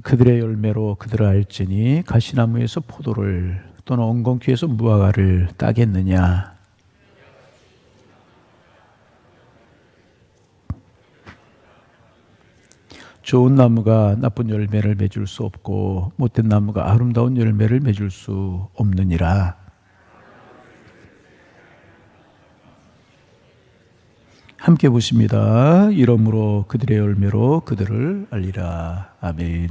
그들의 열매로 그들을 알지니 가시나무에서 포도를 또는 엉겅퀴에서 무화과를 따겠느냐. 좋은 나무가 나쁜 열매를 맺을 수 없고 못된 나무가 아름다운 열매를 맺을 수 없느니라. 함께 보십니다. 이러므로 그들의 열매로 그들을 알리라. 아멘.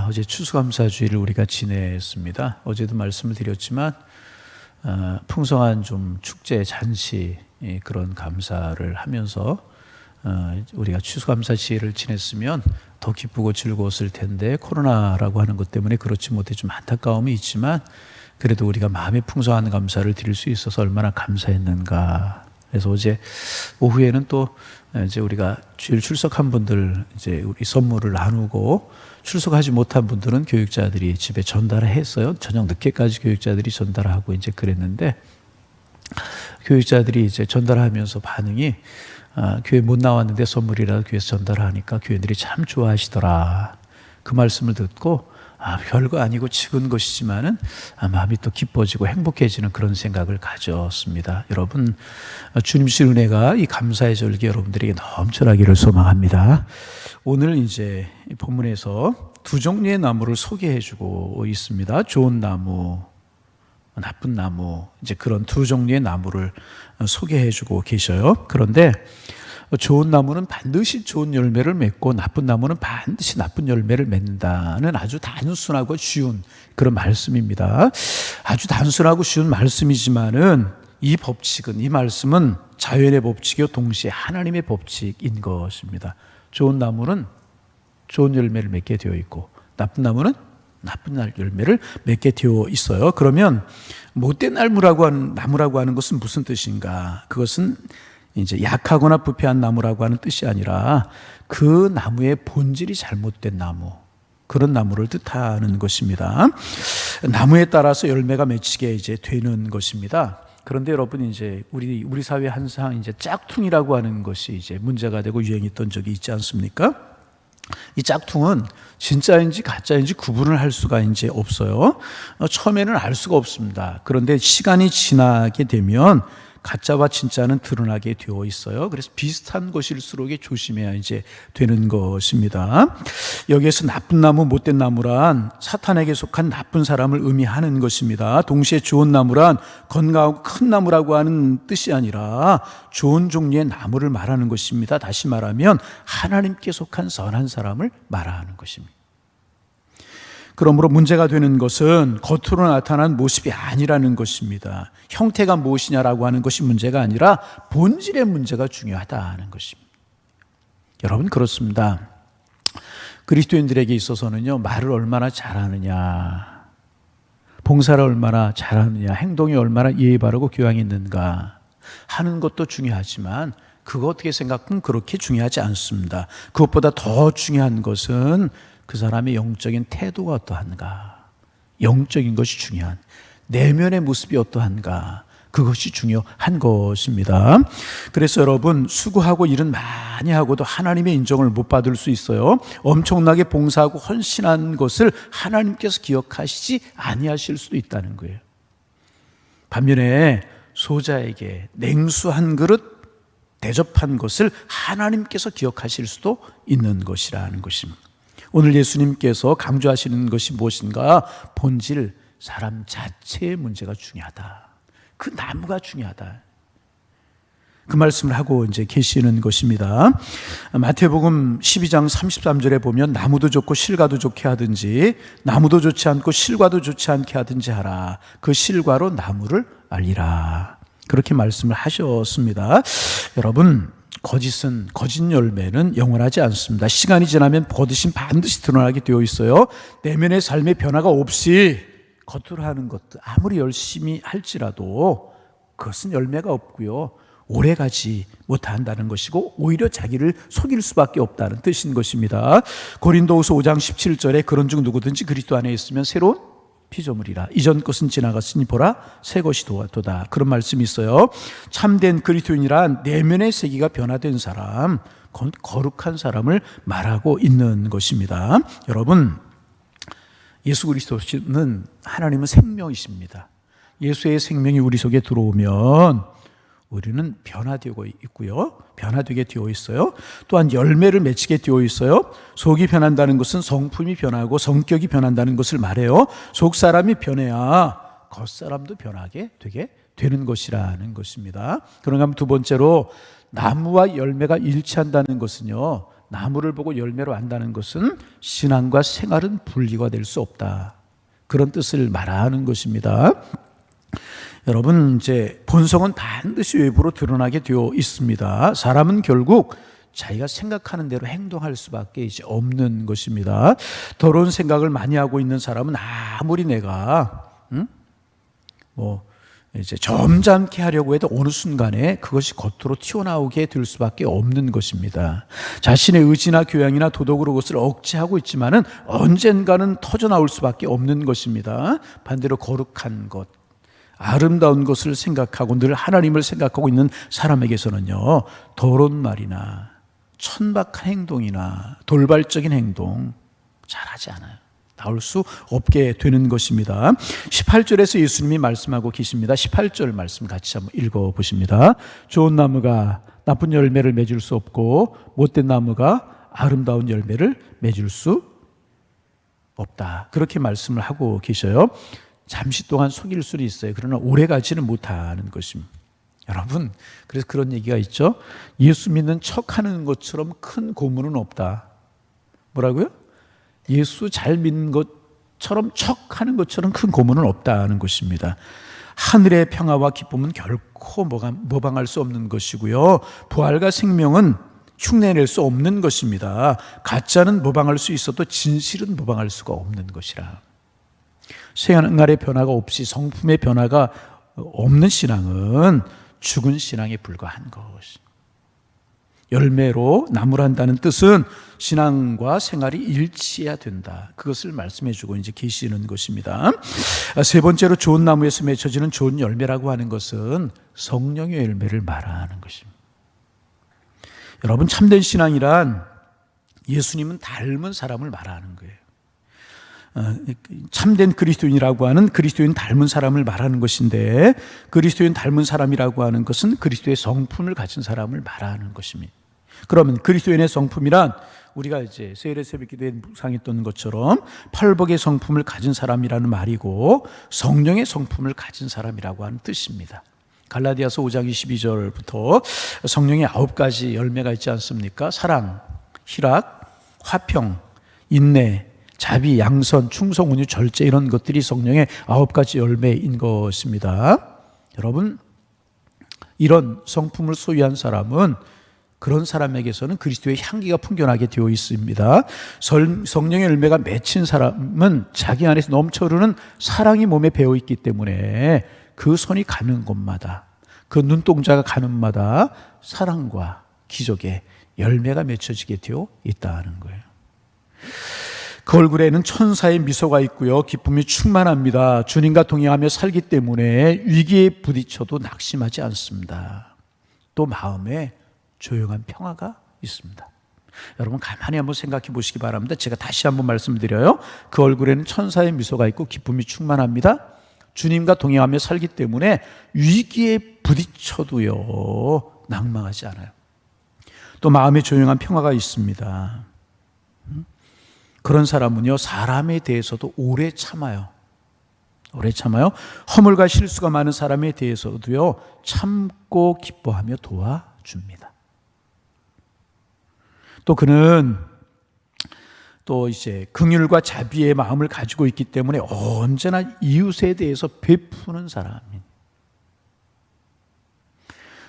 어제 추수감사주일을 우리가 지냈습니다. 어제도 말씀을 드렸지만 풍성한 좀 축제 잔치 그런 감사를 하면서 우리가 추수감사주일을 지냈으면 더 기쁘고 즐거웠을 텐데 코로나라고 하는 것 때문에 그렇지 못해 좀 안타까움이 있지만 그래도 우리가 마음의 풍성한 감사를 드릴 수 있어서 얼마나 감사했는가. 그래서 어제 오후에는 또 이제 우리가 주일 출석한 분들 이제 우리 선물을 나누고 출석하지 못한 분들은 교육자들이 집에 전달을 했어요. 저녁 늦게까지 교육자들이 전달하고 이제 그랬는데 교육자들이 이제 전달하면서 반응이 교회 못 나왔는데 선물이라도 교회에서 전달하니까 교회들이 참 좋아하시더라. 그 말씀을 듣고 별거 아니고 작은 것이지만은 마음이 또 기뻐지고 행복해지는 그런 생각을 가졌습니다. 여러분, 주님 주신 은혜가 이 감사의 절기 여러분들에게 넘쳐나기를 소망합니다. 오늘 이제 본문에서 두 종류의 나무를 소개해주고 있습니다. 좋은 나무, 나쁜 나무, 이제 그런 두 종류의 나무를 소개해주고 계셔요. 그런데 좋은 나무는 반드시 좋은 열매를 맺고 나쁜 나무는 반드시 나쁜 열매를 맺는다는 아주 단순하고 쉬운 그런 말씀입니다. 아주 단순하고 쉬운 말씀이지만은 이 법칙은, 이 말씀은 자연의 법칙이요 동시에 하나님의 법칙인 것입니다. 좋은 나무는 좋은 열매를 맺게 되어 있고 나쁜 나무는 나쁜 열매를 맺게 되어 있어요. 그러면 못된 나무라고 하는 것은 무슨 뜻인가? 그것은 이제 약하거나 부패한 나무라고 하는 뜻이 아니라 그 나무의 본질이 잘못된 나무, 그런 나무를 뜻하는 것입니다. 나무에 따라서 열매가 맺히게 이제 되는 것입니다. 그런데 여러분 이제 우리 사회에 항상 이제 짝퉁이라고 하는 것이 이제 문제가 되고 유행했던 적이 있지 않습니까? 이 짝퉁은 진짜인지 가짜인지 구분을 할 수가 이제 없어요. 처음에는 알 수가 없습니다. 그런데 시간이 지나게 되면 가짜와 진짜는 드러나게 되어 있어요. 그래서 비슷한 것일수록 조심해야 이제 되는 것입니다. 여기에서 나쁜 나무, 못된 나무란 사탄에게 속한 나쁜 사람을 의미하는 것입니다. 동시에 좋은 나무란 건강하고 큰 나무라고 하는 뜻이 아니라 좋은 종류의 나무를 말하는 것입니다. 다시 말하면 하나님께 속한 선한 사람을 말하는 것입니다. 그러므로 문제가 되는 것은 겉으로 나타난 모습이 아니라는 것입니다. 형태가 무엇이냐라고 하는 것이 문제가 아니라 본질의 문제가 중요하다는 것입니다. 여러분 그렇습니다. 그리스도인들에게 있어서는요, 말을 얼마나 잘하느냐, 봉사를 얼마나 잘하느냐, 행동이 얼마나 예의 바르고 교양이 있는가 하는 것도 중요하지만 그거 어떻게 생각하면 그렇게 중요하지 않습니다. 그것보다 더 중요한 것은 그 사람의 영적인 태도가 어떠한가, 영적인 것이 중요한, 내면의 모습이 어떠한가, 그것이 중요한 것입니다. 그래서 여러분 수고하고 일은 많이 하고도 하나님의 인정을 못 받을 수 있어요. 엄청나게 봉사하고 헌신한 것을 하나님께서 기억하시지 아니하실 수도 있다는 거예요. 반면에 소자에게 냉수 한 그릇 대접한 것을 하나님께서 기억하실 수도 있는 것이라는 것입니다. 오늘 예수님께서 강조하시는 것이 무엇인가? 본질, 사람 자체의 문제가 중요하다. 그 나무가 중요하다. 그 말씀을 하고 이제 계시는 것입니다. 마태복음 12장 33절에 보면 나무도 좋고 실과도 좋게 하든지 나무도 좋지 않고 실과도 좋지 않게 하든지 하라. 그 실과로 나무를 알리라. 그렇게 말씀을 하셨습니다. 여러분, 거짓 열매는 영원하지 않습니다. 시간이 지나면 버릇이 반드시 드러나게 되어 있어요. 내면의 삶의 변화가 없이 겉으로 하는 것도 아무리 열심히 할지라도 그것은 열매가 없고요, 오래가지 못한다는 것이고 오히려 자기를 속일 수밖에 없다는 뜻인 것입니다. 고린도후서 5장 17절에 그런 중 누구든지 그리스도 안에 있으면 새로운 피조물이라. 이전 것은 지나갔으니 보라 새 것이 도다. 그런 말씀이 있어요. 참된 그리스도인이란 내면의 세계가 변화된 사람, 거룩한 사람을 말하고 있는 것입니다. 여러분, 예수 그리스도는 하나님은 생명이십니다. 예수의 생명이 우리 속에 들어오면 우리는 변화되고 있고요. 변화되게 되어 있어요. 또한 열매를 맺히게 되어 있어요. 속이 변한다는 것은 성품이 변하고 성격이 변한다는 것을 말해요. 속 사람이 변해야 겉 사람도 변하게 되게 되는 것이라는 것입니다. 그런가 하면 두 번째로 나무와 열매가 일치한다는 것은요, 나무를 보고 열매로 안다는 것은 신앙과 생활은 분리가 될 수 없다, 그런 뜻을 말하는 것입니다. 여러분, 이제 본성은 반드시 외부로 드러나게 되어 있습니다. 사람은 결국 자기가 생각하는 대로 행동할 수밖에 이제 없는 것입니다. 더러운 생각을 많이 하고 있는 사람은 아무리 내가 이제 점잖게 하려고 해도 어느 순간에 그것이 겉으로 튀어나오게 될 수밖에 없는 것입니다. 자신의 의지나 교양이나 도덕으로 그것을 억제하고 있지만은 언젠가는 터져나올 수밖에 없는 것입니다. 반대로 거룩한 것, 아름다운 것을 생각하고 늘 하나님을 생각하고 있는 사람에게서는요, 더러운 말이나 천박한 행동이나 돌발적인 행동 잘하지 않아요. 나올 수 없게 되는 것입니다. 18절에서 예수님이 말씀하고 계십니다. 18절 말씀 같이 한번 읽어보십니다. 좋은 나무가 나쁜 열매를 맺을 수 없고 못된 나무가 아름다운 열매를 맺을 수 없다, 그렇게 말씀을 하고 계셔요. 잠시 동안 속일 수는 있어요. 그러나 오래 가지는 못하는 것입니다. 여러분, 그래서 그런 얘기가 있죠. 예수 믿는 척하는 것처럼 큰 고문은 없다. 뭐라고요? 예수 잘 믿는 것처럼 척하는 것처럼 큰 고문은 없다는 것입니다. 하늘의 평화와 기쁨은 결코 모방할 수 없는 것이고요, 부활과 생명은 흉내낼 수 없는 것입니다. 가짜는 모방할 수 있어도 진실은 모방할 수가 없는 것이라. 생활의 변화가 없이 성품의 변화가 없는 신앙은 죽은 신앙에 불과한 것입니다. 열매로 나무란다는 뜻은 신앙과 생활이 일치해야 된다, 그것을 말씀해 주고 이제 계시는 것입니다. 세 번째로 좋은 나무에서 맺혀지는 좋은 열매라고 하는 것은 성령의 열매를 말하는 것입니다. 여러분, 참된 신앙이란 예수님은 닮은 사람을 말하는 거예요. 참된 그리스도인이라고 하는 그리스도인 닮은 사람을 말하는 것인데, 그리스도인 닮은 사람이라고 하는 것은 그리스도의 성품을 가진 사람을 말하는 것입니다. 그러면 그리스도인의 성품이란 우리가 이제 세일의 새벽기도에 묵상했던 것처럼 팔복의 성품을 가진 사람이라는 말이고, 성령의 성품을 가진 사람이라고 하는 뜻입니다. 갈라디아서 5장 22절부터 성령의 9가지 열매가 있지 않습니까? 사랑, 희락, 화평, 인내, 자비, 양선, 충성, 온유, 절제, 이런 것들이 성령의 9가지 열매인 것입니다. 여러분, 이런 성품을 소유한 사람은, 그런 사람에게서는 그리스도의 향기가 풍겨나게 되어 있습니다. 성령의 열매가 맺힌 사람은 자기 안에서 넘쳐흐르는 사랑이 몸에 배어 있기 때문에 그 손이 가는 곳마다, 그 눈동자가 가는 마다 사랑과 기적의 열매가 맺혀지게 되어 있다는 거예요. 그 얼굴에는 천사의 미소가 있고요, 기쁨이 충만합니다. 주님과 동행하며 살기 때문에 위기에 부딪혀도 낙심하지 않습니다. 또 마음에 조용한 평화가 있습니다. 여러분, 가만히 한번 생각해 보시기 바랍니다. 제가 다시 한번 말씀드려요. 그 얼굴에는 천사의 미소가 있고 기쁨이 충만합니다. 주님과 동행하며 살기 때문에 위기에 부딪혀도요, 낙망하지 않아요. 또 마음에 조용한 평화가 있습니다. 그런 사람은요, 사람에 대해서도 오래 참아요. 오래 참아요. 허물과 실수가 많은 사람에 대해서도요, 참고 기뻐하며 도와줍니다. 또 그는 또 이제 긍휼과 자비의 마음을 가지고 있기 때문에 언제나 이웃에 대해서 베푸는 사람입니다.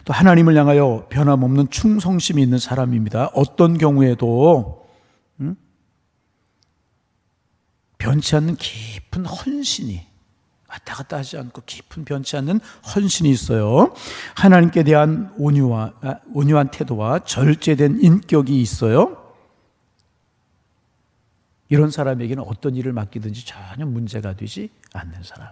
또 하나님을 향하여 변함없는 충성심이 있는 사람입니다. 어떤 경우에도 변치 않는 깊은 헌신이, 왔다 갔다 하지 않고 깊은 변치 않는 헌신이 있어요. 하나님께 대한 온유한 태도와 절제된 인격이 있어요. 이런 사람에게는 어떤 일을 맡기든지 전혀 문제가 되지 않는 사람.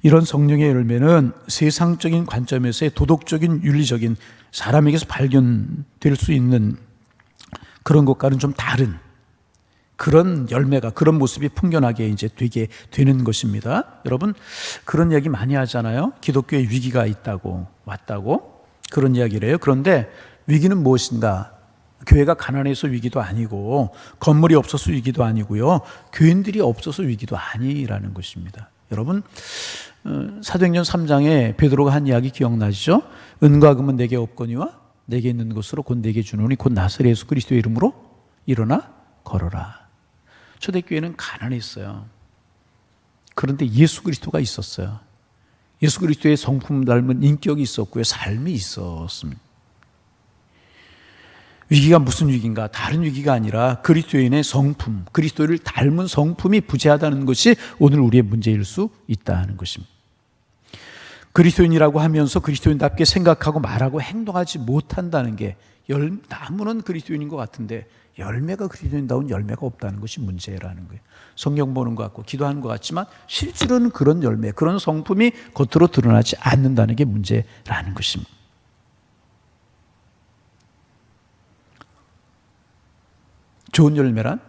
이런 성령의 열매는 세상적인 관점에서의 도덕적인 윤리적인 사람에게서 발견될 수 있는 그런 것과는 좀 다른 그런 열매가, 그런 모습이 풍겨나게 이제 되게 되는 것입니다. 여러분, 그런 이야기 많이 하잖아요. 기독교에 위기가 있다고, 왔다고 그런 이야기를 해요. 그런데 위기는 무엇인가? 교회가 가난해서 위기도 아니고, 건물이 없어서 위기도 아니고요, 교인들이 없어서 위기도 아니라는 것입니다. 여러분, 사도행전 3장에 베드로가 한 이야기 기억나시죠? 은과 금은 내게 없거니와 내게 있는 것으로 곧 내게 주노니 곧 나사렛 예수 그리스도의 이름으로 일어나 걸어라. 초대교회는 가난했어요. 그런데 예수 그리스도가 있었어요. 예수 그리스도의 성품 닮은 인격이 있었고요, 삶이 있었습니다. 위기가 무슨 위기인가? 다른 위기가 아니라 그리스도인의 성품, 그리스도를 닮은 성품이 부재하다는 것이 오늘 우리의 문제일 수 있다는 것입니다. 그리스도인이라고 하면서 그리스도인답게 생각하고 말하고 행동하지 못한다는 게, 나무는 그리스도인인 것 같은데 열매가 그리스도인다운 열매가 없다는 것이 문제라는 거예요. 성경 보는 것 같고 기도하는 것 같지만 실제로는 그런 열매, 그런 성품이 겉으로 드러나지 않는다는 게 문제라는 것입니다. 좋은 열매란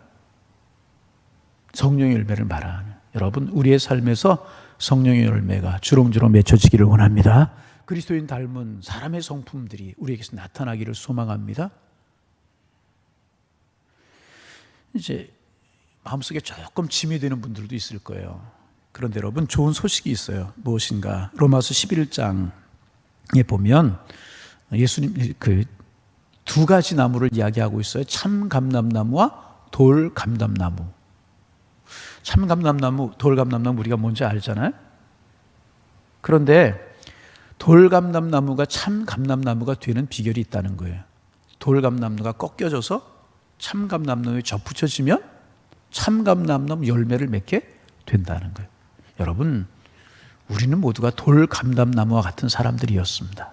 성령의 열매를 말하는, 여러분, 우리의 삶에서 성령의 열매가 주렁주렁 맺혀지기를 원합니다. 그리스도인 닮은 사람의 성품들이 우리에게서 나타나기를 소망합니다. 이제 마음속에 조금 짐이 되는 분들도 있을 거예요. 그런데 여러분, 좋은 소식이 있어요. 무엇인가? 로마서 11장에 보면 예수님 그 두 가지 나무를 이야기하고 있어요. 참감람나무와 돌감람나무. 참감람나무, 돌감람나무 우리가 뭔지 알잖아요. 그런데 돌감람나무가 참감람나무가 되는 비결이 있다는 거예요. 돌감람나무가 꺾여져서 참감람나무에 접붙여지면 참감람나무 열매를 맺게 된다는 거예요. 여러분, 우리는 모두가 돌감람나무와 같은 사람들이었습니다.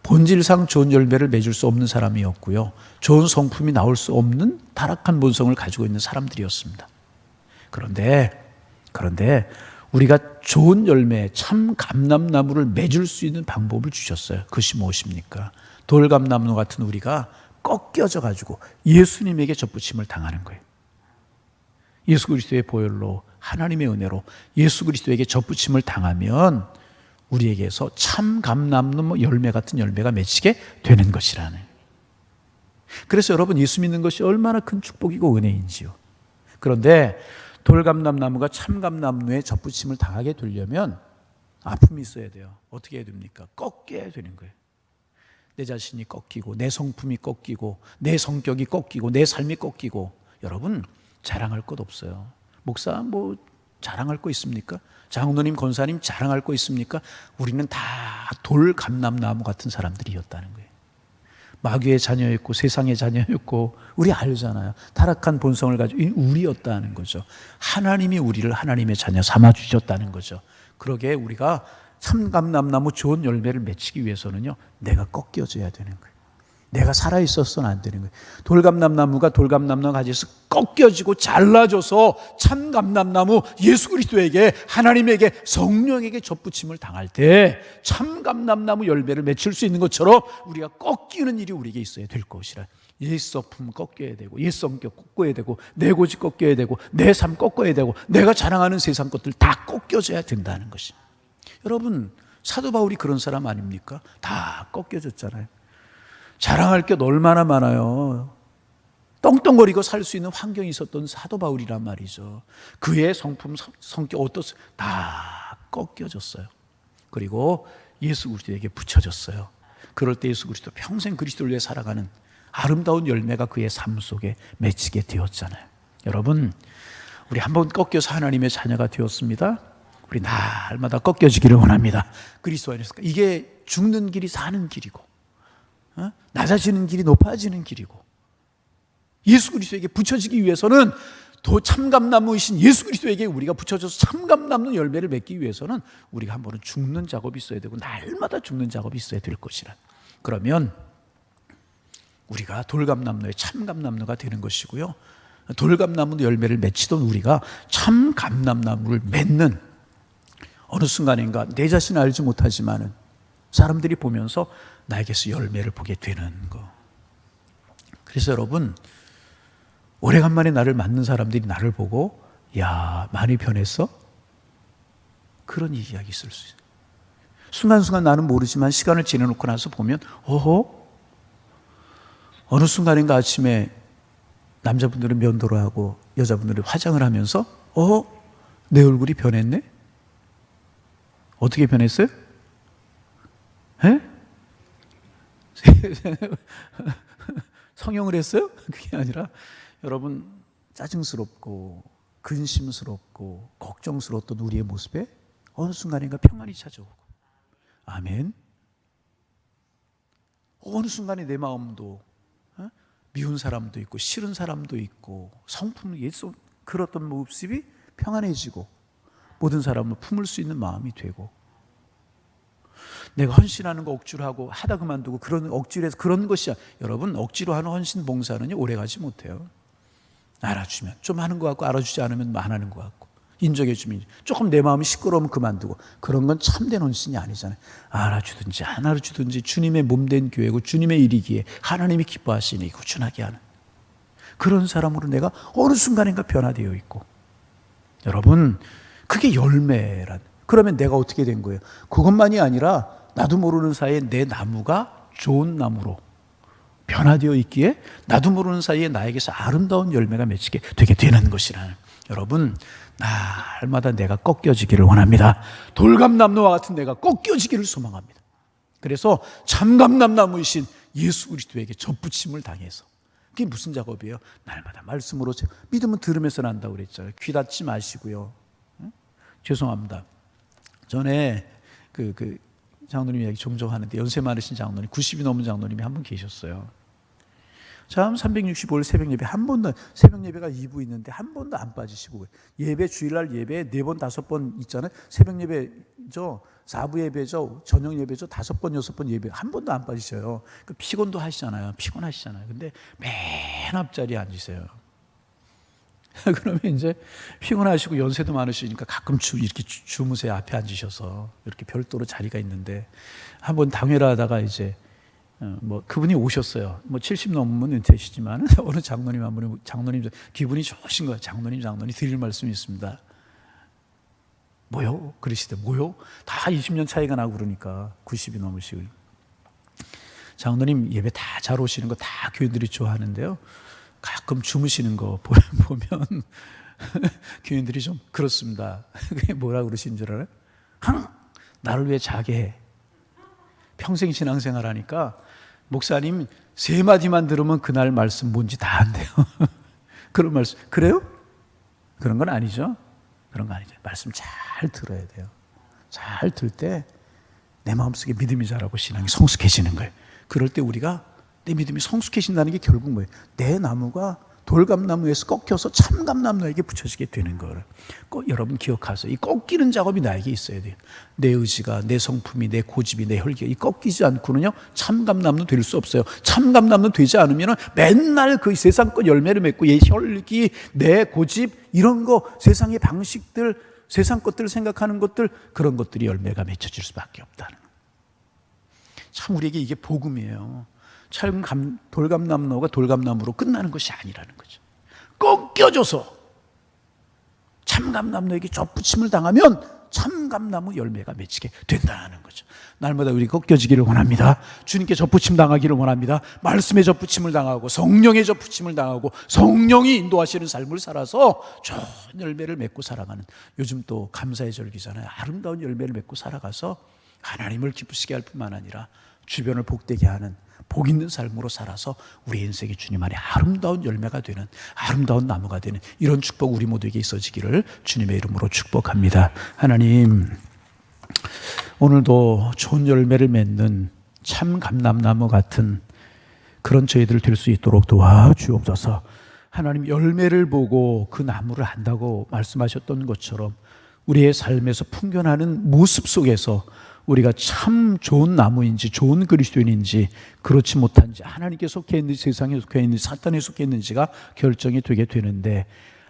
본질상 좋은 열매를 맺을 수 없는 사람이었고요, 좋은 성품이 나올 수 없는 타락한 본성을 가지고 있는 사람들이었습니다. 그런데 우리가 좋은 열매, 참 감람나무를 맺을 수 있는 방법을 주셨어요. 그것이 무엇입니까? 돌감나무 같은 우리가 꺾여져 가지고 예수님에게 접붙임을 당하는 거예요. 예수 그리스도의 보혈로, 하나님의 은혜로 예수 그리스도에게 접붙임을 당하면 우리에게서 참 감람나무 열매 같은 열매가 맺히게 되는 것이라는. 그래서 여러분, 예수 믿는 것이 얼마나 큰 축복이고 은혜인지요. 그런데 돌감람나무가 참감나무에 접붙임을 당하게 되려면 아픔이 있어야 돼요. 어떻게 해야 됩니까? 꺾여야 되는 거예요. 내 자신이 꺾이고, 내 성품이 꺾이고, 내 성격이 꺾이고, 내 삶이 꺾이고. 여러분, 자랑할 것 없어요. 목사 뭐 자랑할 거 있습니까? 장로님, 권사님 자랑할 거 있습니까? 우리는 다 돌감람나무 같은 사람들이었다는 거예요. 마귀의 자녀였고 세상의 자녀였고, 우리 알잖아요. 타락한 본성을 가지고 우리였다는 거죠. 하나님이 우리를 하나님의 자녀 삼아 주셨다는 거죠. 그러게 우리가 참감람나무 좋은 열매를 맺히기 위해서는요, 내가 꺾여져야 되는 거예요. 내가 살아있었어는 안 되는 거예요. 돌감람나무가 돌감람나무 가지에서 꺾여지고 잘라져서 참감람나무 예수 그리스도에게, 하나님에게, 성령에게 접붙임을 당할 때 참감람나무 열매를 맺힐 수 있는 것처럼 우리가 꺾이는 일이 우리에게 있어야 될 것이라. 옛 성품 꺾여야 되고, 옛 성격 꺾어야 되고, 내 고집 꺾여야 되고, 내 삶 꺾어야 되고, 내가 자랑하는 세상 것들 다 꺾여져야 된다는 것이. 여러분, 사도 바울이 그런 사람 아닙니까? 다 꺾여졌잖아요. 자랑할 게 얼마나 많아요. 떵떵거리고 살 수 있는 환경이 있었던 사도 바울이란 말이죠. 그의 성품, 성격 어떻습니까? 다 꺾여졌어요. 그리고 예수 그리스도에게 붙여졌어요. 그럴 때 예수 그리스도 평생 그리스도를 위해 살아가는 아름다운 열매가 그의 삶 속에 맺히게 되었잖아요. 여러분, 우리 한번 꺾여서 하나님의 자녀가 되었습니다. 우리 날마다 꺾여지기를 원합니다. 그리스도 안에서. 이게 죽는 길이 사는 길이고, 낮아지는 길이 높아지는 길이고, 예수 그리스도에게 붙여지기 위해서는 참감나무이신 예수 그리스도에게 우리가 붙여져서 참감나무 열매를 맺기 위해서는 우리가 한 번은 죽는 작업이 있어야 되고, 날마다 죽는 작업이 있어야 될 것이라. 그러면 우리가 돌감나무의 참감나무가 되는 것이고요, 돌감나무 열매를 맺히던 우리가 참감람나무를 맺는 어느 순간인가 내 자신을 알지 못하지만은 사람들이 보면서 나에게서 열매를 보게 되는 거. 그래서 여러분, 오래간만에 나를 만난 사람들이 나를 보고 야, 많이 변했어? 그런 이야기 있을 수 있어요. 순간순간 나는 모르지만 시간을 지내놓고 나서 보면 어느 순간인가 아침에 남자분들은 면도를 하고 여자분들은 화장을 하면서 내 얼굴이 변했네? 어떻게 변했어요? 에? 성형을 했어요? 그게 아니라 여러분, 짜증스럽고 근심스럽고 걱정스러웠던 우리의 모습에 어느 순간인가 평안이 찾아오고, 아멘. 어느 순간에 내 마음도 미운 사람도 있고 싫은 사람도 있고 성품 예수 그렇던 모습이 평안해지고 모든 사람을 품을 수 있는 마음이 되고, 내가 헌신하는 거 억지로 하고 하다 그만두고 그런 억지로 해서 그런 것이야. 여러분, 억지로 하는 헌신 봉사는 오래가지 못해요. 알아주면 좀 하는 것 같고 알아주지 않으면 안 하는 것 같고, 인정해주면 조금 내 마음이 시끄러우면 그만두고, 그런 건 참된 헌신이 아니잖아요. 알아주든지 안 알아주든지 주님의 몸된 교회고 주님의 일이기에 하나님이 기뻐하시니 꾸준하게 하는 그런 사람으로 내가 어느 순간인가 변화되어 있고, 여러분, 그게 열매란. 그러면 내가 어떻게 된 거예요? 그것만이 아니라 나도 모르는 사이에 내 나무가 좋은 나무로 변화되어 있기에 나도 모르는 사이에 나에게서 아름다운 열매가 맺히게 되게 되는 것이라는. 여러분, 날마다 내가 꺾여지기를 원합니다. 돌감나무와 같은 내가 꺾여지기를 소망합니다. 그래서 참감람나무이신 예수 그리스도에게 접붙임을 당해서, 그게 무슨 작업이에요? 날마다 말씀으로, 믿음은 들으면서 난다고 그랬잖아요. 귀 닫지 마시고요. 죄송합니다. 전에 그 장로님 이야기 종종 하는데, 연세 많으신 장로님, 90이 넘은 장로님이 한 분 계셨어요. 참 365일 새벽 예배 한 번도, 새벽 예배가 2부 있는데 한 번도 안 빠지시고, 예배 주일날 예배 4번 5번 있잖아요. 새벽 예배죠, 4부 예배죠, 저녁 예배죠, 5번 6번 예배 한 번도 안 빠지셔요. 그 피곤도 하시잖아요. 피곤하시잖아요. 근데 맨 앞자리에 앉으세요. 그러면 이제 피곤하시고 연세도 많으시니까 가끔 이렇게 주무세요. 앞에 앉으셔서 이렇게 별도로 자리가 있는데, 한번 당회를 하다가 이제 그분이 오셨어요. 70 넘으면 은퇴시지만 어느 장로님 한 분이, 장로님 기분이 좋으신 거예요. 장로님 드릴 말씀이 있습니다. 뭐요? 그러시대. 뭐요? 다 20년 차이가 나고 그러니까 90이 넘으시고. 장로님 예배 다 잘 오시는 거 다 교인들이 좋아하는데요, 가끔 주무시는 거 보면 교인들이 좀 그렇습니다. 그게 뭐라 그러신 줄 알아요? 나를 왜 자게 해? 평생 신앙생활 하니까 목사님 3마디만 들으면 그날 말씀 뭔지 다 안돼요. 그런 말씀, 그래요? 그런 건 아니죠. 그런 거 아니죠. 말씀 잘 들어야 돼요. 잘 들 때 내 마음속에 믿음이 자라고 신앙이 성숙해지는 거예요. 그럴 때 우리가 내 믿음이 성숙해진다는 게 결국 뭐예요? 내 나무가 돌감나무에서 꺾여서 참감나무에게 붙여지게 되는 거를 여러분 기억하세요. 이 꺾이는 작업이 나에게 있어야 돼요. 내 의지가, 내 성품이, 내 고집이, 내 혈기가 이 꺾이지 않고는요 참감나무 될 수 없어요. 참감나무 되지 않으면 맨날 그 세상껏 열매를 맺고 내 혈기, 내 고집 이런 거, 세상의 방식들, 세상 것들을 생각하는 것들, 그런 것들이 열매가 맺혀질 수밖에 없다는 거예요. 참 우리에게 이게 복음이에요. 돌감나무가 돌감나무로 끝나는 것이 아니라는 거죠. 꺾여져서 참감나무에게 접붙임을 당하면 참감나무 열매가 맺히게 된다는 거죠. 날마다 우리 꺾여지기를 원합니다. 주님께 접붙임 당하기를 원합니다. 말씀에 접붙임을 당하고 성령에 접붙임을 당하고 성령이 인도하시는 삶을 살아서 좋은 열매를 맺고 살아가는, 요즘 또 감사의 절기잖아요. 아름다운 열매를 맺고 살아가서 하나님을 기쁘시게 할 뿐만 아니라 주변을 복되게 하는 복 있는 삶으로 살아서 우리 인생이 주님 안에 아름다운 열매가 되는, 아름다운 나무가 되는 이런 축복 우리 모두에게 있어지기를 주님의 이름으로 축복합니다. 하나님, 오늘도 좋은 열매를 맺는 참 감람나무 같은 그런 저희들 될 수 있도록 도와주옵소서. 하나님, 열매를 보고 그 나무를 안다고 말씀하셨던 것처럼 우리의 삶에서 풍겨나는 모습 속에서 우리가 참 좋은 나무인지 좋은 그리스도인인지 그렇지 못한지, 하나님께 속해 있는지 세상에 속해 있는지 사탄에 속해 있는지가 결정이 되게 되는데,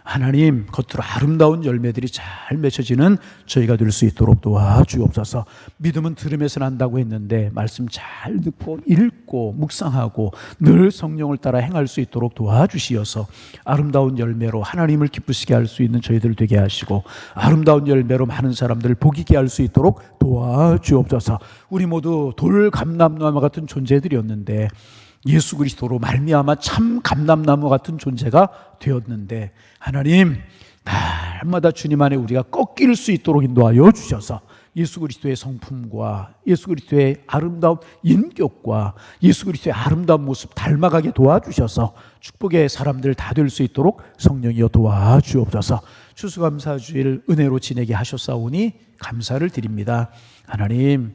하나님 겉으로 아름다운 열매들이 잘 맺혀지는 저희가 될 수 있도록 도와주옵소서. 믿음은 들음에서 난다고 했는데 말씀 잘 듣고 읽고 묵상하고 늘 성령을 따라 행할 수 있도록 도와주시어서 아름다운 열매로 하나님을 기쁘시게 할 수 있는 저희들 되게 하시고 아름다운 열매로 많은 사람들을 복이게 할 수 있도록 도와주옵소서. 우리 모두 돌 감람나무 같은 존재들이었는데 예수 그리스도로 말미암아 참 감람나무 같은 존재가 되었는데 하나님 날마다 주님 안에 우리가 꺾일 수 있도록 인도하여 주셔서 예수 그리스도의 성품과 예수 그리스도의 아름다운 인격과 예수 그리스도의 아름다운 모습 닮아가게 도와주셔서 축복의 사람들 다 될 수 있도록 성령이여 도와주옵소서. 추수감사주일 은혜로 지내게 하셨사오니 감사를 드립니다. 하나님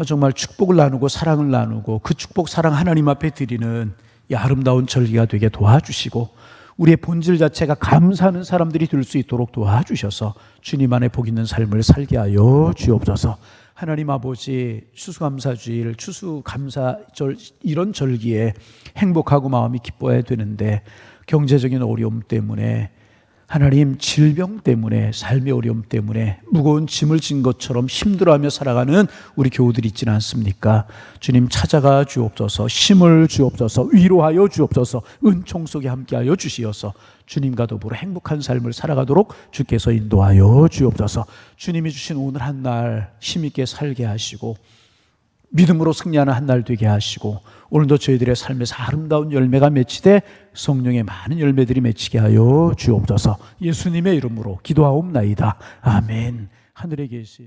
정말 축복을 나누고 사랑을 나누고 그 축복 사랑 하나님 앞에 드리는 이 아름다운 절기가 되게 도와주시고 우리의 본질 자체가 감사하는 사람들이 될 수 있도록 도와주셔서 주님 안에 복 있는 삶을 살게 하여 주옵소서. 하나님 아버지 추수감사주일 추수감사절 이런 절기에 행복하고 마음이 기뻐야 되는데 경제적인 어려움 때문에 하나님 질병 때문에 삶의 어려움 때문에 무거운 짐을 진 것처럼 힘들어하며 살아가는 우리 교우들이 있지는 않습니까? 주님 찾아가 주옵소서. 힘을 주옵소서. 위로하여 주옵소서. 은총 속에 함께하여 주시어서 주님과 더불어 행복한 삶을 살아가도록 주께서 인도하여 주옵소서. 주님이 주신 오늘 한 날 힘있게 살게 하시고 믿음으로 승리하는 한 날 되게 하시고 오늘도 저희들의 삶에서 아름다운 열매가 맺히되 성령의 많은 열매들이 맺히게 하여 주옵소서. 예수님의 이름으로 기도하옵나이다. 아멘. 하늘에 계신